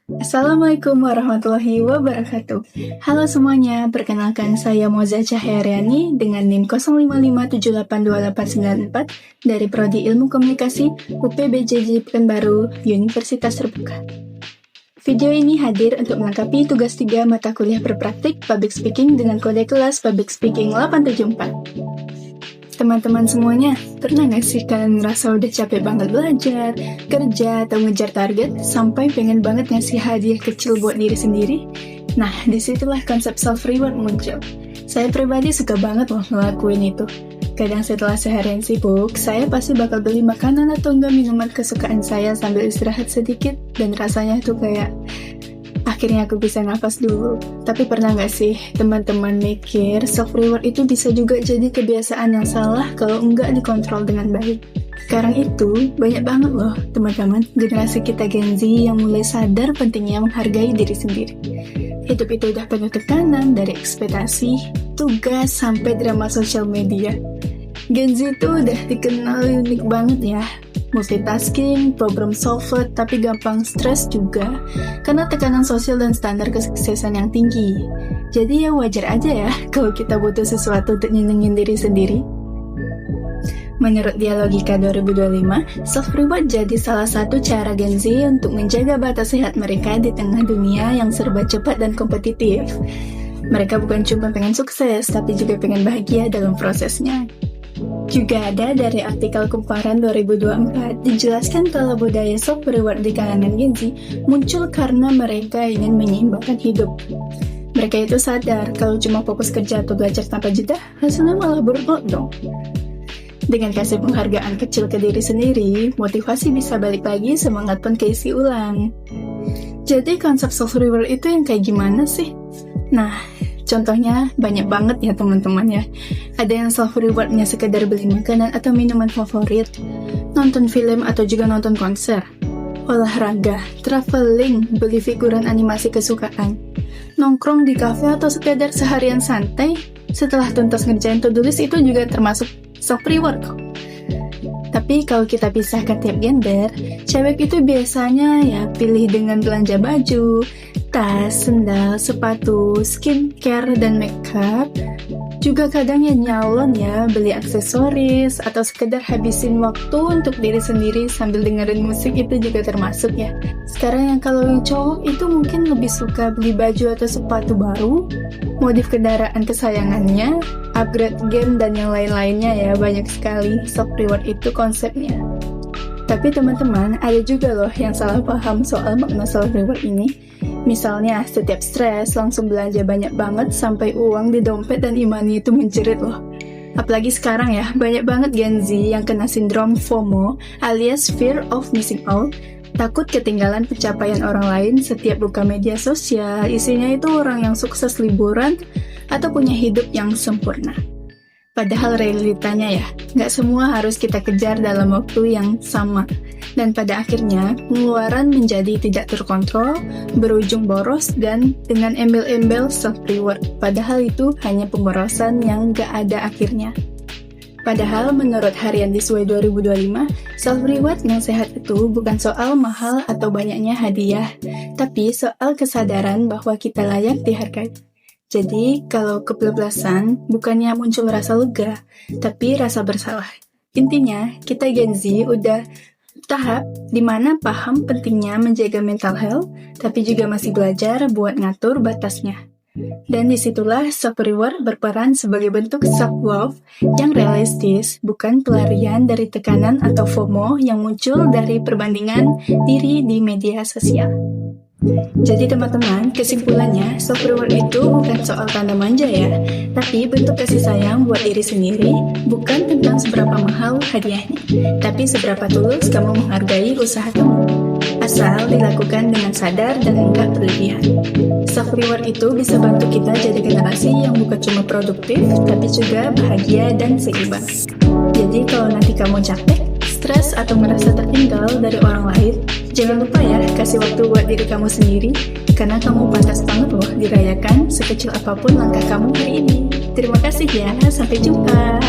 Assalamualaikum warahmatullahi wabarakatuh. Halo semuanya, perkenalkan saya Moza Cahyariani dengan NIM 0557828894 dari Prodi Ilmu Komunikasi UPBJJ Pekanbaru, Universitas Terbuka. Video ini hadir untuk melengkapi tugas 3 mata kuliah berpraktik Public Speaking dengan kode kelas Public Speaking 874. Teman-teman semuanya, pernah gak sih kalian ngerasa udah capek banget belajar, kerja, atau ngejar target, sampai pengen banget ngasih hadiah kecil buat diri sendiri? Nah, disitulah konsep self-reward muncul. Saya pribadi suka banget loh ngelakuin itu. Kadang setelah seharian sibuk, saya pasti bakal beli makanan atau enggak minuman kesukaan saya sambil istirahat sedikit, dan rasanya tuh kayak akhirnya aku bisa nafas dulu. Tapi pernah gak sih teman-teman mikir self-reward itu bisa juga jadi kebiasaan yang salah kalau enggak dikontrol dengan baik? Sekarang itu banyak banget loh teman-teman generasi kita Gen Z yang mulai sadar pentingnya menghargai diri sendiri. Hidup itu udah penuh tekanan dari ekspektasi, tugas, sampai drama sosial media. Gen Z itu udah dikenal unik banget ya, multitasking, problem solver, tapi gampang stres juga karena tekanan sosial dan standar kesuksesan yang tinggi. Jadi ya wajar aja ya kalau kita butuh sesuatu untuk nyenengin diri sendiri. Menurut Dialogika 2025, self-reward jadi salah satu cara Gen Z untuk menjaga batas sehat mereka di tengah dunia yang serba cepat dan kompetitif. Mereka bukan cuma pengen sukses, tapi juga pengen bahagia dalam prosesnya. Juga ada dari artikel Kumparan 2024 dijelaskan kalau budaya self-reward di kalangan Gen Z muncul karena mereka ingin menyeimbangkan hidup. Mereka itu sadar kalau cuma fokus kerja atau belajar tanpa jeda, hasilnya malah buruk dong. Dengan kasih penghargaan kecil ke diri sendiri, motivasi bisa balik lagi, semangat pun keisi ulang. Jadi konsep self-reward itu yang kayak gimana sih? Nah, contohnya banyak banget ya teman-teman ya. Ada yang self-rewardnya sekedar beli makanan atau minuman favorit, nonton film atau juga nonton konser, olahraga, traveling, beli figuran animasi kesukaan, nongkrong di kafe atau sekedar seharian santai. Setelah tuntas ngerjain to-do list itu juga termasuk self-reward kok. Tapi kalau kita pisahkan tiap gender, cewek itu biasanya ya pilih dengan belanja baju, tas, sendal, sepatu, skincare, dan makeup. Juga kadang ya nyalon ya, beli aksesoris, atau sekedar habisin waktu untuk diri sendiri sambil dengerin musik itu juga termasuk ya. Sekarang yang kalau yang cowok itu mungkin lebih suka beli baju atau sepatu baru, modif kendaraan kesayangannya, upgrade game, dan yang lain-lainnya ya, banyak sekali. Self-reward itu konsepnya. Tapi teman-teman, ada juga loh yang salah paham soal makna self-reward ini. Misalnya, setiap stres langsung belanja banyak banget sampai uang di dompet dan e-money itu menjerit loh. Apalagi sekarang ya, banyak banget Gen Z yang kena sindrom FOMO alias Fear of Missing Out. Takut ketinggalan pencapaian orang lain. Setiap buka media sosial, isinya itu orang yang sukses liburan atau punya hidup yang sempurna. Padahal realitanya ya, nggak semua harus kita kejar dalam waktu yang sama. Dan pada akhirnya, pengeluaran menjadi tidak terkontrol, berujung boros, dan dengan embel-embel self-reward. Padahal itu hanya pemborosan yang nggak ada akhirnya. Padahal menurut Harian Disway 2025, self-reward yang sehat itu bukan soal mahal atau banyaknya hadiah, tapi soal kesadaran bahwa kita layak dihargai. Jadi, kalau kebablasan, bukannya muncul rasa lega, tapi rasa bersalah. Intinya, kita Gen Z udah tahap dimana paham pentingnya menjaga mental health, tapi juga masih belajar buat ngatur batasnya. Dan disitulah self-reward berperan sebagai bentuk self-love yang realistis, bukan pelarian dari tekanan atau FOMO yang muncul dari perbandingan diri di media sosial. Jadi teman-teman, kesimpulannya self-reward itu bukan soal tanda manja ya, tapi bentuk kasih sayang buat diri sendiri, bukan tentang seberapa mahal hadiahnya, tapi seberapa tulus kamu menghargai usaha kamu. Asal dilakukan dengan sadar dan enggak berlebihan. Self-reward itu bisa bantu kita jadi generasi yang bukan cuma produktif, tapi juga bahagia dan seimbang. Jadi kalau nanti kamu capek, stres, atau merasa tertinggal dari orang lain, jangan lupa ya kasih waktu buat diri kamu sendiri, karena kamu pantas banget loh dirayakan sekecil apapun langkah kamu hari ini. Terima kasih ya, sampai jumpa.